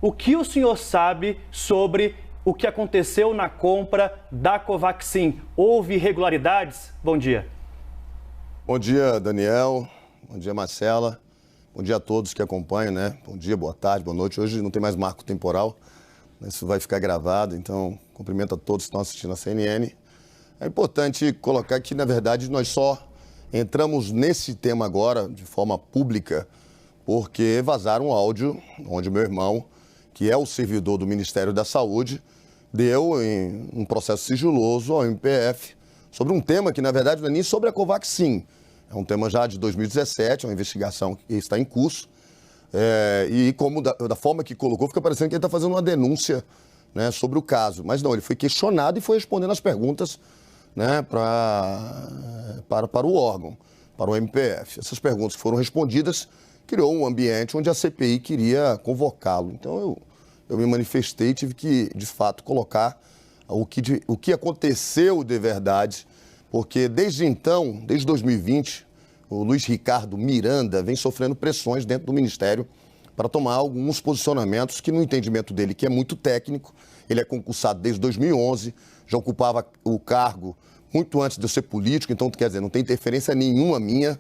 O que o senhor sabe sobre o que aconteceu na compra da Covaxin? Houve irregularidades? Bom dia. Bom dia, Daniel. Bom dia, Marcela. Bom dia a todos que acompanham, né? Bom dia, boa tarde, boa noite. Hoje não tem mais marco temporal, isso vai ficar gravado, então cumprimento a todos que estão assistindo a CNN. É importante colocar que, na verdade, nós só entramos nesse tema agora de forma pública porque vazaram um áudio onde meu irmão, que é o servidor do Ministério da Saúde, deu em um processo sigiloso ao MPF sobre um tema que, na verdade, não é nem sobre a Covaxin. É um tema já de 2017, é uma investigação que está em curso. E como da forma que colocou, fica parecendo que ele está fazendo uma denúncia, né, sobre o caso. Mas não, ele foi questionado e foi respondendo as perguntas, né, para o órgão, para o MPF. Essas perguntas que foram respondidas criou um ambiente onde a CPI queria convocá-lo. Então eu me manifestei e tive que, de fato, colocar o que aconteceu de verdade, porque desde então, desde 2020, o Luiz Ricardo Miranda vem sofrendo pressões dentro do Ministério para tomar alguns posicionamentos que, no entendimento dele, que é muito técnico, ele é concursado desde 2011, já ocupava o cargo muito antes de eu ser político, então, quer dizer, não tem interferência nenhuma minha,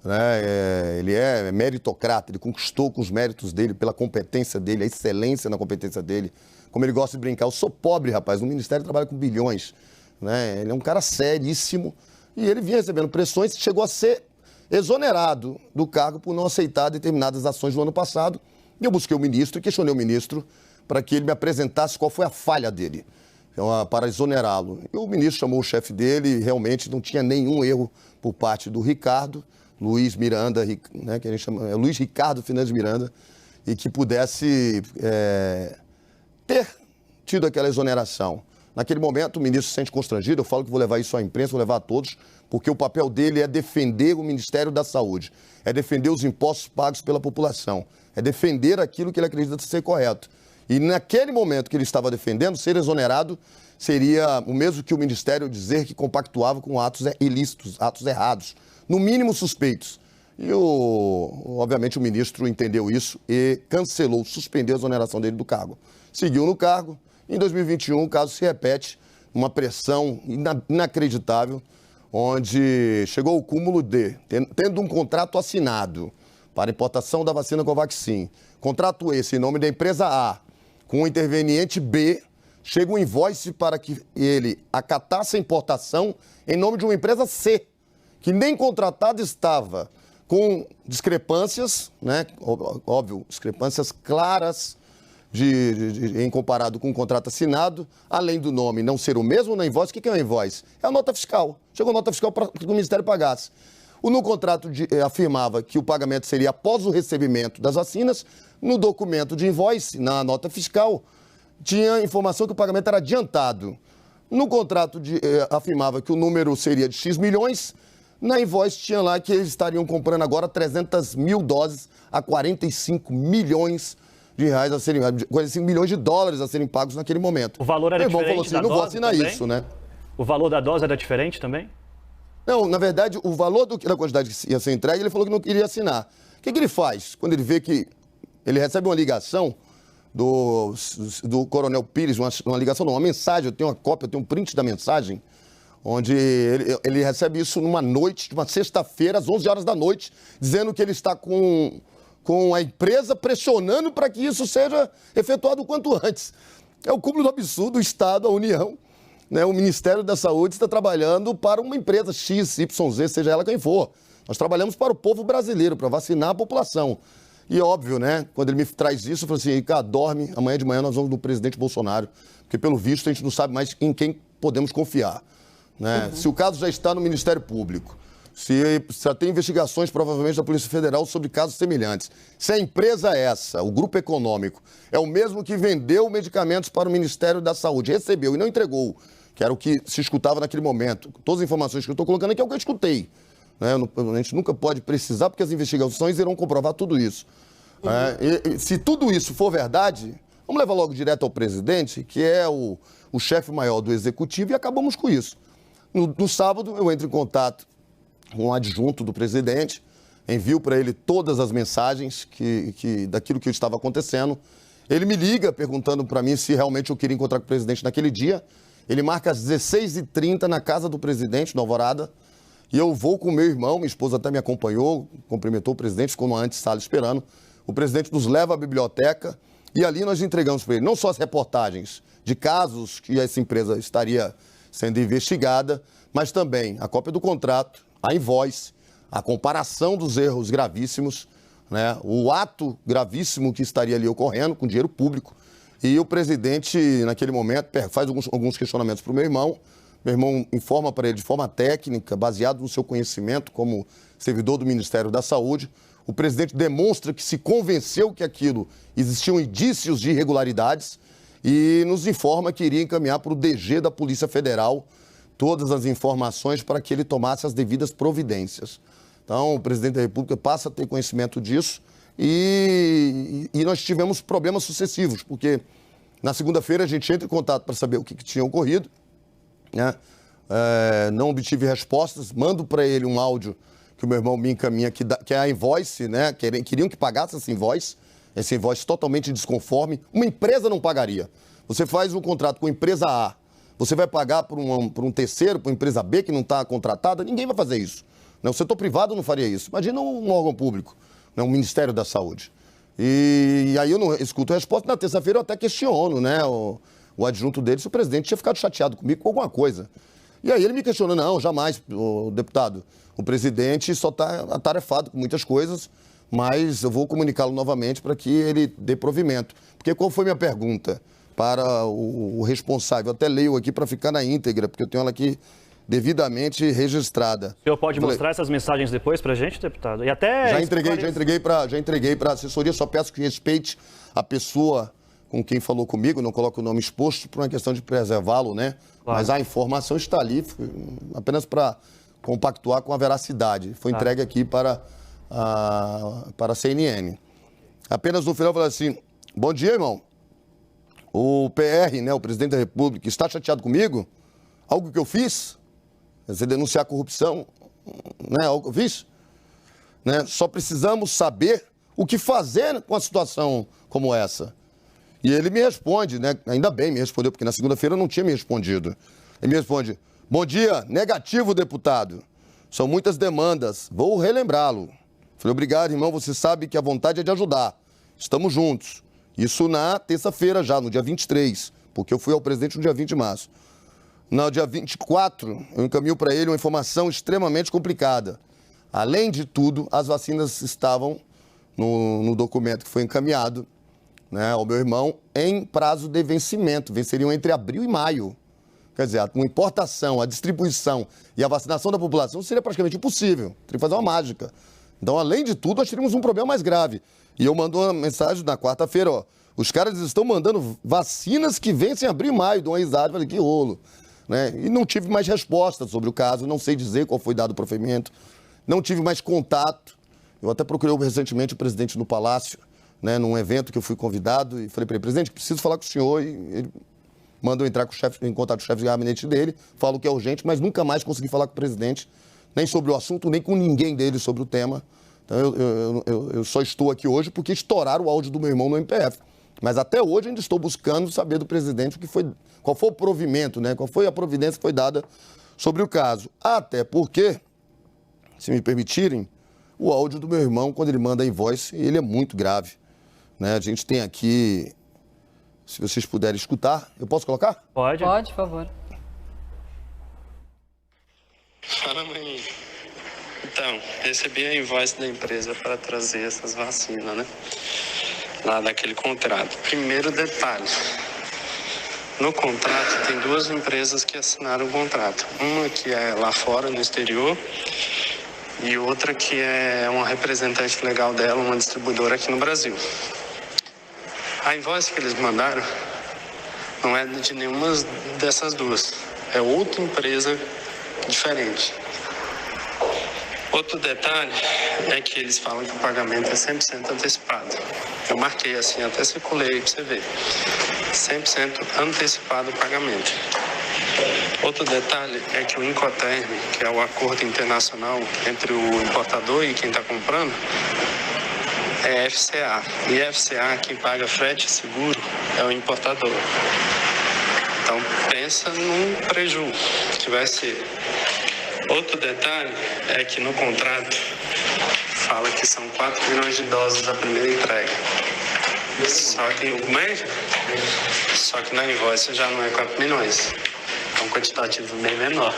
né? Ele é meritocrata, ele conquistou com os méritos dele, pela competência dele, a excelência na competência dele. Como ele gosta de brincar, eu sou pobre, rapaz, no Ministério trabalha com bilhões, né? Ele é um cara seríssimo e ele vinha recebendo pressões e chegou a ser exonerado do cargo por não aceitar determinadas ações do ano passado. E eu busquei o ministro e questionei o ministro para que ele me apresentasse qual foi a falha dele, para exonerá-lo. E o ministro chamou o chefe dele e realmente não tinha nenhum erro por parte do Ricardo, Luiz Miranda, né, que a gente chama, Luiz Ricardo Fernandes Miranda, e que pudesse ter tido aquela exoneração. Naquele momento, o ministro se sente constrangido, eu falo que vou levar isso à imprensa, vou levar a todos, porque o papel dele é defender o Ministério da Saúde, é defender os impostos pagos pela população, é defender aquilo que ele acredita ser correto. E naquele momento que ele estava defendendo, ser exonerado seria o mesmo que o Ministério dizer que compactuava com atos ilícitos, atos errados, no mínimo suspeitos. E, obviamente, o ministro entendeu isso e cancelou, suspendeu a exoneração dele do cargo. Seguiu no cargo. Em 2021, o caso se repete, uma pressão inacreditável, onde chegou ao cúmulo de, tendo um contrato assinado para importação da vacina Covaxin, contrato esse em nome da empresa A, com o interveniente B, chega um invoice para que ele acatasse a importação em nome de uma empresa C, que nem contratada estava, com discrepâncias, né, óbvio, discrepâncias claras, em comparado com o contrato assinado, além do nome não ser o mesmo na invoice. O que é uma invoice? É a nota fiscal. Chegou a nota fiscal para que o Ministério pagasse. No contrato afirmava que o pagamento seria após o recebimento das vacinas. No documento de invoice, na nota fiscal, tinha informação que o pagamento era adiantado. No contrato afirmava que o número seria de X milhões. Na invoice tinha lá que eles estariam comprando agora 300 mil doses a 45 milhões de reais a serem, 45 milhões de dólares a serem pagos naquele momento. O valor era diferente. Meu irmão falou assim, não vou assinar isso, né? O valor da dose era diferente também? Não, na verdade, o valor da quantidade que ia ser entregue, ele falou que não queria assinar. O que ele faz? Quando ele vê que ele recebe uma ligação do Coronel Pires, uma ligação não, uma mensagem, eu tenho uma cópia, eu tenho um print da mensagem, onde ele recebe isso numa noite, de uma sexta-feira, às 11 horas da noite, dizendo que ele está com a empresa pressionando para que isso seja efetuado o quanto antes. É o cúmulo do absurdo, o Estado, a União, né, o Ministério da Saúde está trabalhando para uma empresa X, Y, Z, seja ela quem for. Nós trabalhamos para o povo brasileiro, para vacinar a população. E óbvio, né, quando ele me traz isso, eu falo assim, Ricardo, dorme, amanhã de manhã nós vamos no presidente Bolsonaro, porque pelo visto a gente não sabe mais em quem podemos confiar, né? Se o caso já está no Ministério Público, se já tem investigações, provavelmente, da Polícia Federal sobre casos semelhantes. Se a empresa essa, o grupo econômico, é o mesmo que vendeu medicamentos para o Ministério da Saúde, recebeu e não entregou, que era o que se escutava naquele momento. Todas as informações que eu estou colocando aqui é o que eu escutei. Né? A gente nunca pode precisar, porque as investigações irão comprovar tudo isso. E se tudo isso for verdade, vamos levar logo direto ao presidente, que é o chefe maior do executivo, e acabamos com isso. No sábado, eu entro em contato com um adjunto do presidente, envio para ele todas as mensagens daquilo que estava acontecendo. Ele me liga perguntando para mim se realmente eu queria encontrar com o presidente naquele dia. Ele marca às 16h30 na casa do presidente, no Alvorada. E eu vou com o meu irmão, minha esposa até me acompanhou, cumprimentou o presidente, ficou numa antessala esperando. O presidente nos leva à biblioteca e ali nós entregamos para ele não só as reportagens de casos que essa empresa estaria sendo investigada, mas também a cópia do contrato, a invoice, a comparação dos erros gravíssimos, né, o ato gravíssimo que estaria ali ocorrendo com dinheiro público. E o presidente, naquele momento, faz alguns questionamentos para o meu irmão. Meu irmão informa para ele de forma técnica, baseado no seu conhecimento como servidor do Ministério da Saúde. O presidente demonstra que se convenceu que aquilo existiam indícios de irregularidades e nos informa que iria encaminhar para o DG da Polícia Federal todas as informações para que ele tomasse as devidas providências. Então, o presidente da República passa a ter conhecimento disso e nós tivemos problemas sucessivos, porque na segunda-feira a gente entra em contato para saber o que tinha ocorrido, né? Não obtive respostas, mando para ele um áudio que o meu irmão me encaminha, que é a invoice, né? Queriam que pagasse essa invoice totalmente desconforme. Uma empresa não pagaria. Você faz um contrato com a empresa A, você vai pagar por um terceiro, por uma empresa B que não está contratada? Ninguém vai fazer isso. O setor privado não faria isso. Imagina um órgão público, né? O Ministério da Saúde. E aí eu não escuto a resposta. Na terça-feira eu até questiono, né, o adjunto dele se o presidente tinha ficado chateado comigo com alguma coisa. E aí ele me questionou, não, jamais, o deputado. O presidente só está atarefado com muitas coisas, mas eu vou comunicá-lo novamente para que ele dê provimento. Porque qual foi minha pergunta para o responsável? Eu até leio aqui para ficar na íntegra, porque eu tenho ela aqui devidamente registrada. O senhor pode mostrar essas mensagens depois para a gente, deputado? E até já entreguei para a assessoria, só peço que respeite a pessoa com quem falou comigo, não coloco o nome exposto por uma questão de preservá-lo, né? Claro. Mas a informação está ali, apenas para compactuar com a veracidade. Foi entregue aqui para a CNN. Apenas no final eu falei assim, bom dia, irmão. O PR, né, o presidente da República, está chateado comigo? Algo que eu fiz? Você denunciar a corrupção, né? Algo que eu fiz? Né? Só precisamos saber o que fazer com a situação como essa. E ele me responde, né? Ainda bem me respondeu, porque na segunda-feira não tinha me respondido. Ele me responde, bom dia, negativo, deputado. São muitas demandas, vou relembrá-lo. Falei, obrigado, irmão, você sabe que a vontade é de ajudar. Estamos juntos. Isso na terça-feira já, no dia 23, porque eu fui ao presidente no dia 20 de março. No dia 24, eu encaminho para ele uma informação extremamente complicada. Além de tudo, as vacinas estavam no documento que foi encaminhado, né, ao meu irmão, em prazo de vencimento. Venceriam entre abril e maio. Quer dizer, a importação, a distribuição e a vacinação da população seria praticamente impossível. Teria que fazer uma mágica. Então, além de tudo, nós teríamos um problema mais grave. E eu mando uma mensagem na quarta-feira, ó. Os caras estão mandando vacinas que vencem em abril e maio. Dou uma risada, falei, que rolo. Né? E não tive mais resposta sobre o caso, não sei dizer qual foi dado o provimento, não tive mais contato. Eu até procurei recentemente o presidente no Palácio, né, num evento que eu fui convidado, e falei para ele, presidente, preciso falar com o senhor. E ele mandou entrar em contato com o chefe de gabinete dele, falo que é urgente, mas nunca mais consegui falar com o presidente, nem sobre o assunto, nem com ninguém dele sobre o tema. Então eu só estou aqui hoje porque estouraram o áudio do meu irmão no MPF. Mas até hoje ainda estou buscando saber do presidente qual foi o provimento, né? Qual foi a providência que foi dada sobre o caso. Até porque, se me permitirem, o áudio do meu irmão, quando ele manda a invoice, ele é muito grave. Né? A gente tem aqui, se vocês puderem escutar, eu posso colocar? Pode. Pode, por favor. Fala, mãe. Então, recebi a invoice da empresa para trazer essas vacinas, né? Lá daquele contrato. Primeiro detalhe. No contrato tem duas empresas que assinaram o contrato. Uma que é lá fora, no exterior, e outra que é uma representante legal dela, uma distribuidora aqui no Brasil. A invoice que eles mandaram não é de nenhuma dessas duas. É outra empresa diferente. Outro detalhe é que eles falam que o pagamento é 100% antecipado. Eu marquei assim, até circulei aí pra você ver. 100% antecipado o pagamento. Outro detalhe é que o Incoterm, que é o acordo internacional entre o importador e quem está comprando, é FCA. E FCA, quem paga frete e seguro é o importador. Então, pensa num prejuízo que vai ser. Outro detalhe é que no contrato fala que são 4 milhões de doses a primeira entrega. Só que na invoice já não é 4 milhões. É um quantitativo bem menor.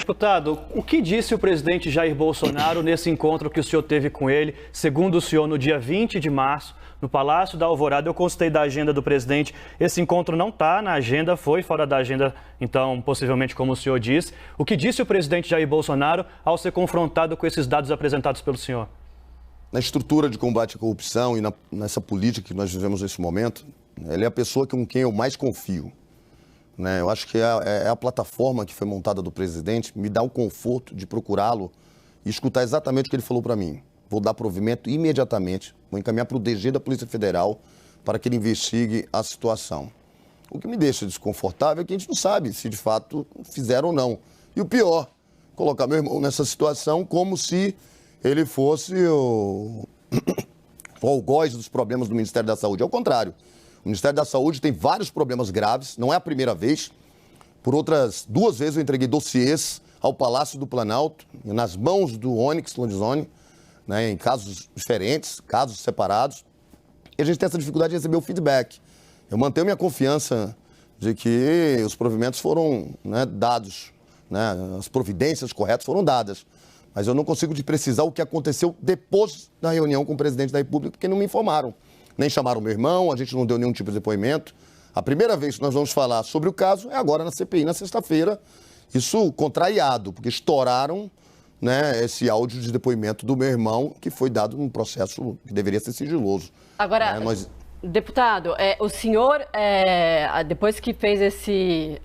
Deputado, o que disse o presidente Jair Bolsonaro nesse encontro que o senhor teve com ele, segundo o senhor, no dia 20 de março, no Palácio da Alvorada? Eu consultei da agenda do presidente, esse encontro não está na agenda, foi fora da agenda, então, possivelmente, como o senhor disse. O que disse o presidente Jair Bolsonaro ao ser confrontado com esses dados apresentados pelo senhor? Na estrutura de combate à corrupção e nessa política que nós vivemos nesse momento, ele é a pessoa com quem eu mais confio. Né? Eu acho que é a plataforma que foi montada do presidente, me dá o conforto de procurá-lo e escutar exatamente o que ele falou para mim. Vou dar provimento imediatamente, vou encaminhar para o DG da Polícia Federal para que ele investigue a situação. O que me deixa desconfortável é que a gente não sabe se de fato fizeram ou não. E o pior, colocar meu irmão nessa situação como se ele fosse o algoz dos problemas do Ministério da Saúde. Ao contrário. O Ministério da Saúde tem vários problemas graves, não é a primeira vez. Por outras 2 vezes eu entreguei dossiês ao Palácio do Planalto, nas mãos do Onyx Lorenzoni, né, em casos diferentes, casos separados. E a gente tem essa dificuldade de receber o feedback. Eu mantenho minha confiança de que os provimentos foram, né, dados, né, as providências corretas foram dadas. Mas eu não consigo precisar o que aconteceu depois da reunião com o presidente da República, porque não me informaram. Nem chamaram meu irmão, a gente não deu nenhum tipo de depoimento. A primeira vez que nós vamos falar sobre o caso é agora na CPI, na sexta-feira. Isso contrariado, porque estouraram, né, esse áudio de depoimento do meu irmão, que foi dado num processo que deveria ser sigiloso. Agora, deputado, o senhor, depois que fez esse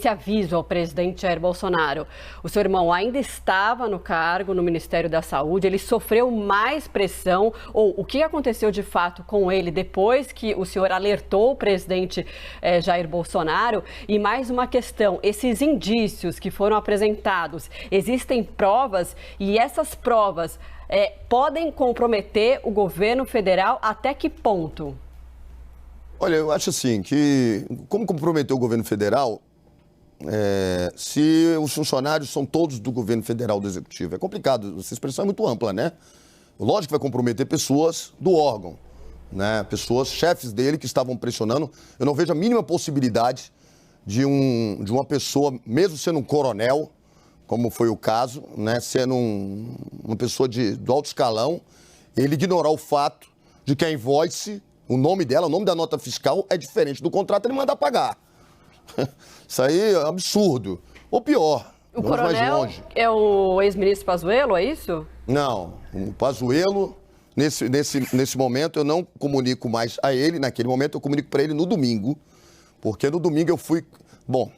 aviso ao presidente Jair Bolsonaro, o seu irmão ainda estava no cargo no Ministério da Saúde, ele sofreu mais pressão, ou o que aconteceu de fato com ele depois que o senhor alertou o presidente Jair Bolsonaro? E mais uma questão, esses indícios que foram apresentados, existem provas e essas provas podem comprometer o governo federal até que ponto? Olha, eu acho assim que, como comprometer o governo federal, se os funcionários são todos do governo federal, do executivo? É complicado, essa expressão é muito ampla, né? Lógico que vai comprometer pessoas do órgão, né? Pessoas, chefes dele que estavam pressionando. Eu não vejo a mínima possibilidade de uma pessoa, mesmo sendo um coronel, como foi o caso, né, sendo uma pessoa do alto escalão, ele ignorar o fato de que a invoice, o nome dela, o nome da nota fiscal é diferente do contrato, ele manda pagar. Isso aí é absurdo. Ou pior, o coronel é o ex-ministro Pazuello, é isso? Não, o Pazuello, nesse momento, eu não comunico mais a ele, naquele momento eu comunico para ele no domingo, porque no domingo eu fui... Bom,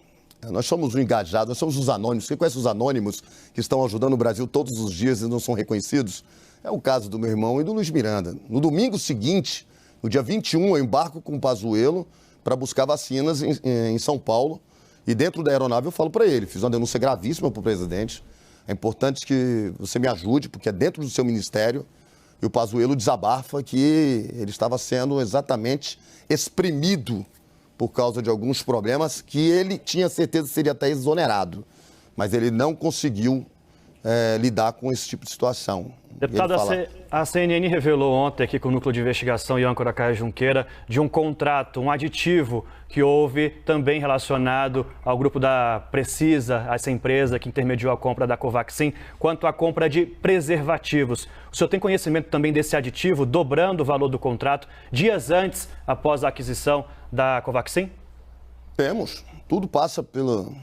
nós somos um engajado, nós somos os anônimos. Você conhece os anônimos que estão ajudando o Brasil todos os dias e não são reconhecidos? É o caso do meu irmão e do Luiz Miranda. No domingo seguinte, no dia 21, eu embarco com o Pazuello para buscar vacinas em São Paulo. E dentro da aeronave eu falo para ele, fiz uma denúncia gravíssima para o presidente. É importante que você me ajude, porque é dentro do seu ministério. E o Pazuello desabafa que ele estava sendo exatamente exprimido por causa de alguns problemas que ele tinha certeza que seria até exonerado. Mas ele não conseguiu lidar com esse tipo de situação. Deputado, a CNN revelou ontem aqui com o Núcleo de Investigação e âncora Caio Junqueira de um contrato, um aditivo que houve também relacionado ao grupo da Precisa, essa empresa que intermediou a compra da Covaxin, quanto à compra de preservativos. O senhor tem conhecimento também desse aditivo, dobrando o valor do contrato, dias antes, após a aquisição da Covaxin? Temos. Tudo passa pelo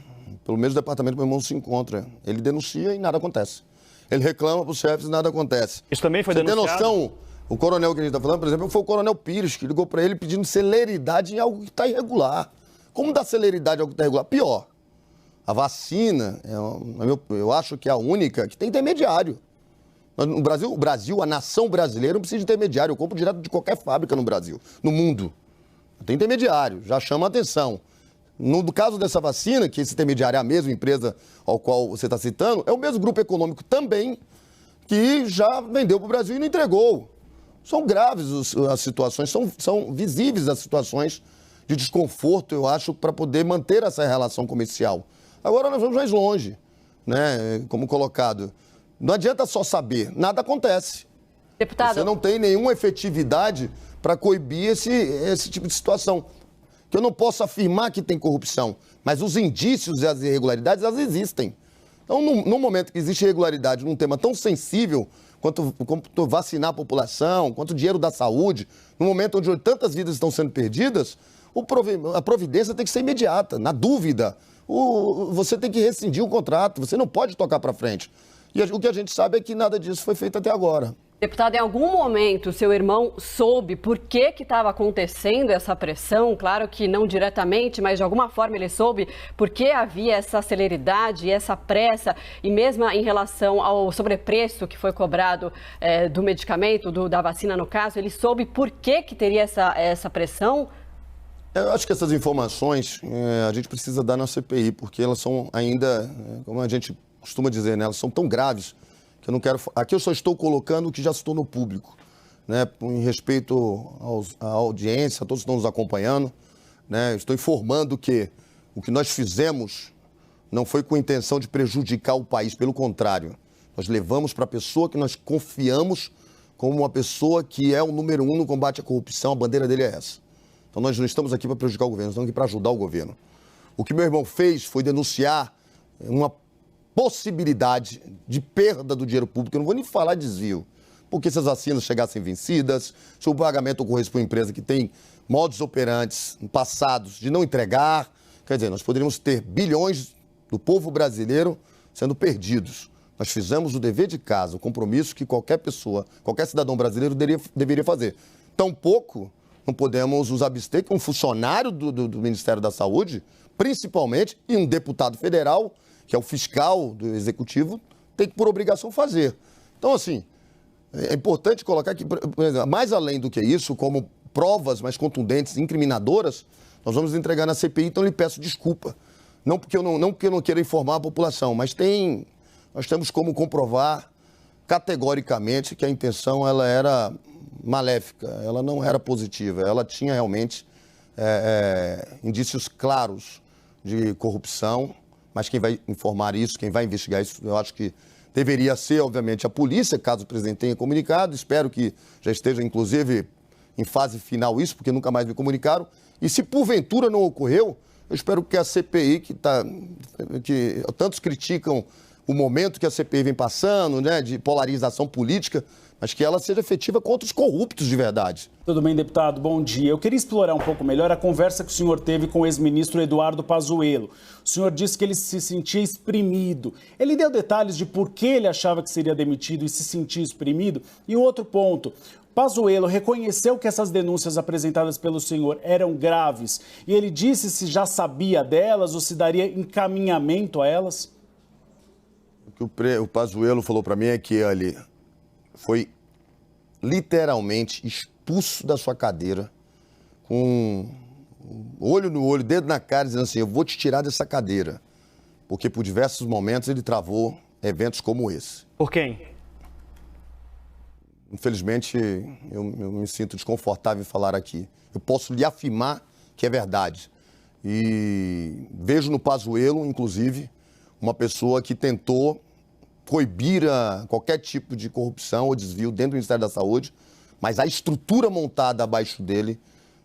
mesmo departamento que meu irmão se encontra. Ele denuncia e nada acontece. Ele reclama para os chefes e nada acontece. Isso também foi denunciado? Você tem noção? O coronel que a gente está falando, por exemplo, foi o coronel Pires, que ligou para ele pedindo celeridade em algo que está irregular. Como dar celeridade em algo que está irregular? Pior, a vacina, eu acho que é a única que tem intermediário. No Brasil, a nação brasileira não precisa de intermediário. Eu compro direto de qualquer fábrica no Brasil, no mundo. Tem intermediário, já chama a atenção. No caso dessa vacina, que esse intermediário é a mesma empresa ao qual você está citando, é o mesmo grupo econômico também que já vendeu para o Brasil e não entregou. São graves as situações, são visíveis as situações de desconforto, eu acho, para poder manter essa relação comercial. Agora nós vamos mais longe, né? Como colocado. Não adianta só saber, nada acontece. Deputado... Você não tem nenhuma efetividade para coibir esse tipo de situação. Que eu não posso afirmar que tem corrupção, mas os indícios e as irregularidades, elas existem. Então, no momento que existe irregularidade num tema tão sensível quanto vacinar a população, quanto o dinheiro da saúde, no momento onde tantas vidas estão sendo perdidas, a providência tem que ser imediata. Na dúvida, você tem que rescindir o contrato, você não pode tocar para frente. E o que a gente sabe é que nada disso foi feito até agora. Deputado, em algum momento seu irmão soube por que estava acontecendo essa pressão? Claro que não diretamente, mas de alguma forma ele soube por que havia essa celeridade e essa pressa, e mesmo em relação ao sobrepreço que foi cobrado do medicamento, da vacina no caso, ele soube por que teria essa pressão? Eu acho que essas informações a gente precisa dar na CPI, porque elas são ainda, como a gente costuma dizer, né, elas são tão graves que eu não quero... Aqui eu só estou colocando o que já se tornou público, né, em respeito à audiência, a todos que estão nos acompanhando, né, estou informando que o que nós fizemos não foi com a intenção de prejudicar o país, pelo contrário, nós levamos para a pessoa que nós confiamos como uma pessoa que é o número 1 no combate à corrupção, a bandeira dele é essa. Então nós não estamos aqui para prejudicar o governo, nós estamos aqui para ajudar o governo. O que meu irmão fez foi denunciar uma possibilidade de perda do dinheiro público. Eu não vou nem falar desvio, porque se as vacinas chegassem vencidas, se o pagamento ocorresse para uma empresa que tem modus operantes passados de não entregar, quer dizer, nós poderíamos ter bilhões do povo brasileiro sendo perdidos. Nós fizemos o dever de casa, o compromisso que qualquer pessoa, qualquer cidadão brasileiro deveria fazer. Tampouco não podemos nos abster que um funcionário do Ministério da Saúde, principalmente, e um deputado federal, que é o fiscal do Executivo, tem que, por obrigação, fazer. Então, assim, é importante colocar que, por exemplo, mais além do que isso, como provas mais contundentes, incriminadoras, nós vamos entregar na CPI, então eu lhe peço desculpa. Não porque eu não queira informar a população, mas nós temos como comprovar categoricamente que a intenção ela era maléfica, ela não era positiva, ela tinha realmente indícios claros de corrupção, mas quem vai informar isso, quem vai investigar isso, eu acho que deveria ser, obviamente, a polícia, caso o presidente tenha comunicado. Espero que já esteja, inclusive, em fase final isso, porque nunca mais me comunicaram. E se porventura não ocorreu, eu espero que a CPI, que tantos criticam o momento que a CPI vem passando, né, de polarização política, mas que ela seja efetiva contra os corruptos de verdade. Tudo bem, deputado? Bom dia. Eu queria explorar um pouco melhor a conversa que o senhor teve com o ex-ministro Eduardo Pazuello. O senhor disse que ele se sentia exprimido. Ele deu detalhes de por que ele achava que seria demitido e se sentia exprimido? E um outro ponto, Pazuello reconheceu que essas denúncias apresentadas pelo senhor eram graves e ele disse se já sabia delas ou se daria encaminhamento a elas? O que o Pazuello falou para mim é que ele foi literalmente expulso da sua cadeira, com olho no olho, dedo na cara, dizendo assim: eu vou te tirar dessa cadeira, porque por diversos momentos ele travou eventos como esse. Por quem? Infelizmente, eu me sinto desconfortável em falar aqui. Eu posso lhe afirmar que é verdade. E vejo no Pazuello, inclusive, uma pessoa que tentou coibir qualquer tipo de corrupção ou desvio dentro do Ministério da Saúde, mas a estrutura montada abaixo dele,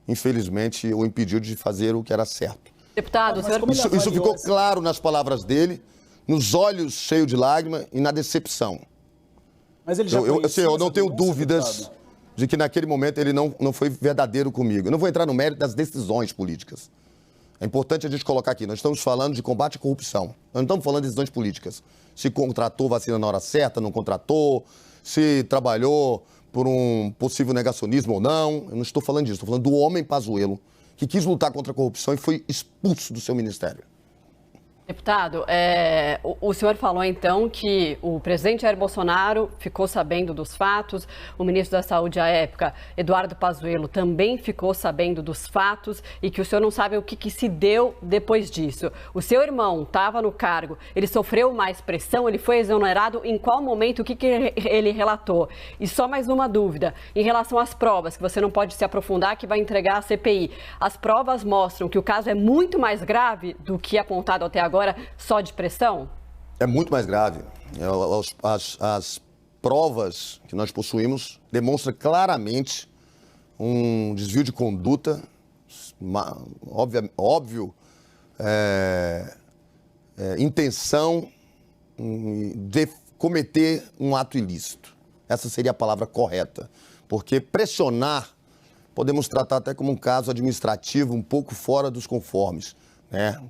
infelizmente, o impediu de fazer o que era certo. Deputado, Isso ficou claro nas palavras dele, nos olhos cheios de lágrimas e na decepção. Mas ele já eu não tenho dúvidas de que naquele momento ele não foi verdadeiro comigo. Eu não vou entrar no mérito das decisões políticas. É importante a gente colocar aqui, nós estamos falando de combate à corrupção. Nós não estamos falando de decisões políticas. Se contratou vacina na hora certa, não contratou, se trabalhou por um possível negacionismo ou não. Eu não estou falando disso, estou falando do homem Pazuello, que quis lutar contra a corrupção e foi expulso do seu ministério. Deputado, o senhor falou então que o presidente Jair Bolsonaro ficou sabendo dos fatos, o ministro da Saúde à época, Eduardo Pazuello, também ficou sabendo dos fatos e que o senhor não sabe o que se deu depois disso. O seu irmão estava no cargo, ele sofreu mais pressão, ele foi exonerado, em qual momento, o que ele relatou? E só mais uma dúvida, em relação às provas, que você não pode se aprofundar, que vai entregar à CPI. As provas mostram que o caso é muito mais grave do que apontado até agora, só de pressão? É muito mais grave. As provas que nós possuímos demonstram claramente um desvio de conduta, óbvio, intenção de cometer um ato ilícito. Essa seria a palavra correta. Porque pressionar, podemos tratar até como um caso administrativo um pouco fora dos conformes.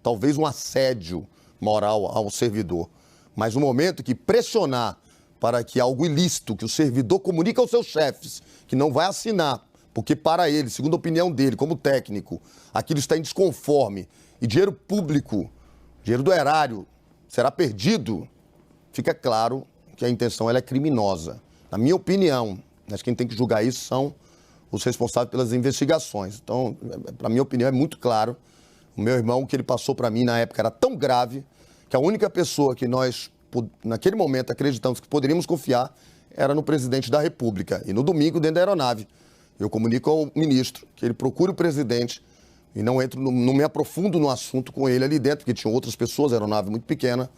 Talvez um assédio moral ao servidor. Mas no momento que pressionar para que algo ilícito, que o servidor comunique aos seus chefes, que não vai assinar, porque para ele, segundo a opinião dele, como técnico, aquilo está em desconforme e dinheiro público, dinheiro do erário, será perdido, fica claro que a intenção ela é criminosa. Na minha opinião, mas quem tem que julgar isso são os responsáveis pelas investigações. Então, para minha opinião, é muito claro. O meu irmão, o que ele passou para mim na época era tão grave que a única pessoa que nós, naquele momento, acreditamos que poderíamos confiar era no presidente da República. E no domingo, dentro da aeronave, eu comunico ao ministro que ele procure o presidente e não me aprofundo no assunto com ele ali dentro, porque tinham outras pessoas, a aeronave muito pequena,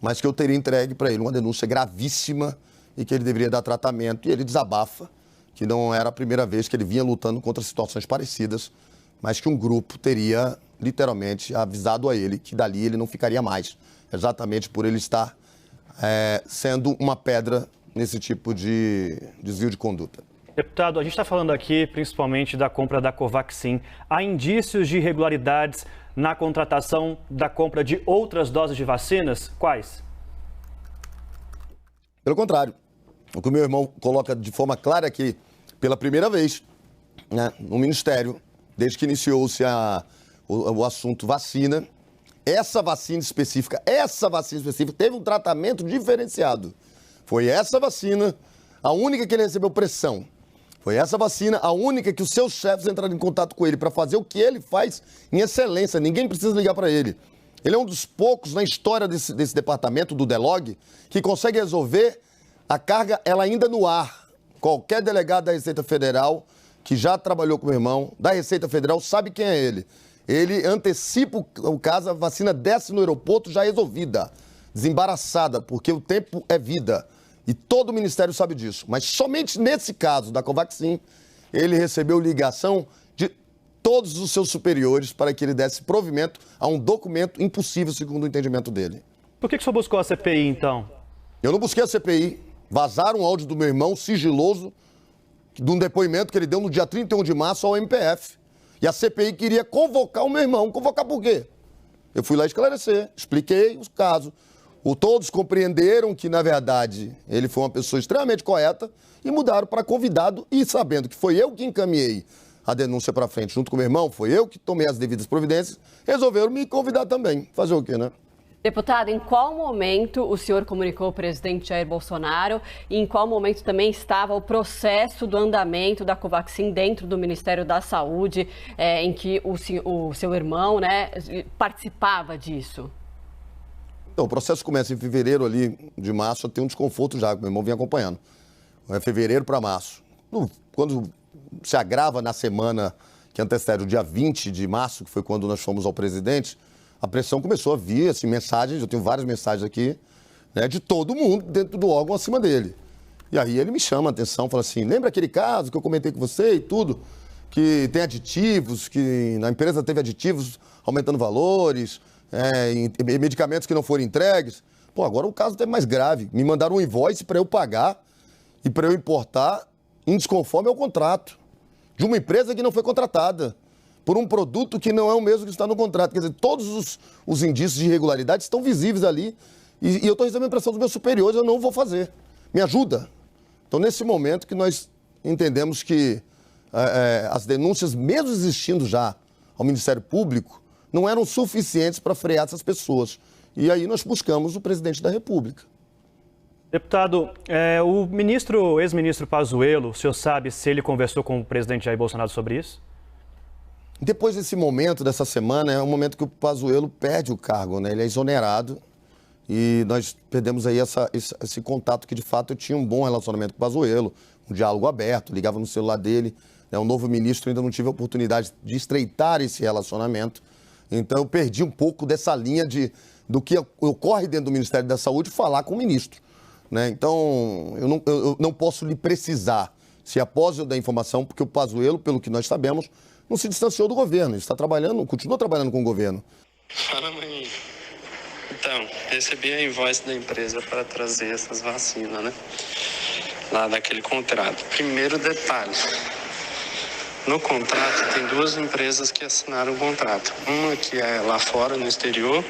mas que eu teria entregue para ele uma denúncia gravíssima e que ele deveria dar tratamento. E ele desabafa que não era a primeira vez que ele vinha lutando contra situações parecidas, mas que um grupo teria literalmente avisado a ele que dali ele não ficaria mais, exatamente por ele estar sendo uma pedra nesse tipo de desvio de conduta. Deputado, a gente está falando aqui principalmente da compra da Covaxin. Há indícios de irregularidades na contratação da compra de outras doses de vacinas? Quais? Pelo contrário, o que o meu irmão coloca de forma clara é que, pela primeira vez, no Ministério, desde que iniciou-se o assunto vacina, essa vacina específica teve um tratamento diferenciado. Foi essa vacina a única que ele recebeu pressão. Foi essa vacina a única que os seus chefes entraram em contato com ele para fazer o que ele faz em excelência. Ninguém precisa ligar para ele. Ele é um dos poucos na história desse departamento, do DELOG, que consegue resolver a carga ela ainda no ar. Qualquer delegado da Receita Federal que já trabalhou com o meu irmão, da Receita Federal, sabe quem é ele. Ele antecipa o caso, a vacina desce no aeroporto já resolvida, desembaraçada, porque o tempo é vida. E todo o Ministério sabe disso. Mas somente nesse caso da Covaxin, ele recebeu ligação de todos os seus superiores para que ele desse provimento a um documento impossível, segundo o entendimento dele. Por que o senhor buscou a CPI, então? Eu não busquei a CPI. Vazaram um áudio do meu irmão, sigiloso, de um depoimento que ele deu no dia 31 de março ao MPF. E a CPI queria convocar o meu irmão. Convocar por quê? Eu fui lá esclarecer, expliquei os casos. Todos compreenderam que, na verdade, ele foi uma pessoa extremamente correta e mudaram para convidado. E sabendo que foi eu que encaminhei a denúncia para frente junto com o meu irmão, foi eu que tomei as devidas providências, resolveram me convidar também. Fazer o quê, né? Deputado, em qual momento o senhor comunicou ao presidente Jair Bolsonaro e em qual momento também estava o processo do andamento da Covaxin dentro do Ministério da Saúde, em que o seu irmão, participava disso? Então, o processo começa em fevereiro ali, de março, tem um desconforto já, que meu irmão vinha acompanhando. É fevereiro para março. Quando se agrava na semana que antecede o dia 20 de março, que foi quando nós fomos ao presidente, a pressão começou a vir, assim, mensagens, eu tenho várias mensagens aqui, de todo mundo dentro do órgão acima dele. E aí ele me chama a atenção, fala assim, lembra aquele caso que eu comentei com você e tudo, que tem aditivos, que na empresa teve aditivos aumentando valores, medicamentos que não foram entregues. Pô, agora o caso é mais grave. Me mandaram um invoice para eu pagar e para eu importar em desconforme ao contrato de uma empresa que não foi contratada por um produto que não é o mesmo que está no contrato. Quer dizer, todos os indícios de irregularidade estão visíveis ali e eu estou recebendo pressão dos meus superiores, eu não vou fazer. Me ajuda. Então, nesse momento que nós entendemos que as denúncias, mesmo existindo já ao Ministério Público, não eram suficientes para frear essas pessoas. E aí nós buscamos o presidente da República. Deputado, o ex-ministro Pazuello, o senhor sabe se ele conversou com o presidente Jair Bolsonaro sobre isso? Depois desse momento, dessa semana, é um momento que o Pazuello perde o cargo, né? Ele é exonerado e nós perdemos aí esse contato que, de fato, eu tinha um bom relacionamento com o Pazuello, um diálogo aberto, ligava no celular dele, né? Um novo ministro, ainda não tive a oportunidade de estreitar esse relacionamento. Então, eu perdi um pouco dessa linha do que ocorre dentro do Ministério da Saúde falar com o ministro, né? Então, eu não posso lhe precisar se após eu dar informação, porque o Pazuello, pelo que nós sabemos, não se distanciou do governo, está trabalhando, continua trabalhando com o governo. Fala, mãe. Então, recebi a invoice da empresa para trazer essas vacinas, né? Lá daquele contrato. Primeiro detalhe. No contrato, tem 2 empresas que assinaram o contrato. Uma que é lá fora, no exterior,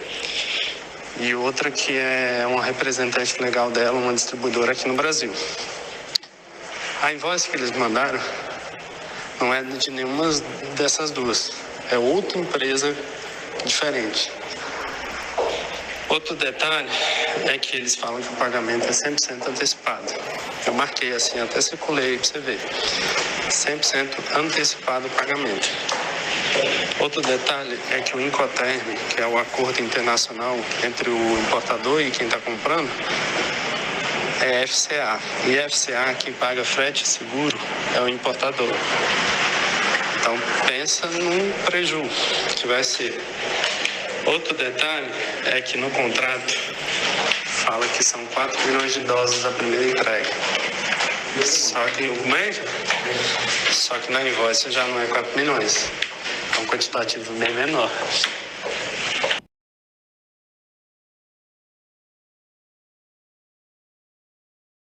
e outra que é uma representante legal dela, uma distribuidora aqui no Brasil. A invoice que eles mandaram não é de nenhuma dessas 2. É outra empresa diferente. Outro detalhe é que eles falam que o pagamento é 100% antecipado. Eu marquei assim, até circulei aí para você ver. 100% antecipado o pagamento. Outro detalhe é que o Incoterm, que é o acordo internacional entre o importador e quem está comprando, é FCA. E FCA, quem paga frete e seguro, é o importador. Então, pensa num prejuízo que vai ser. Outro detalhe é que no contrato fala que são 4 milhões de doses a primeira entrega. Só que na invoice já não é 4 milhões. É um quantitativo bem menor.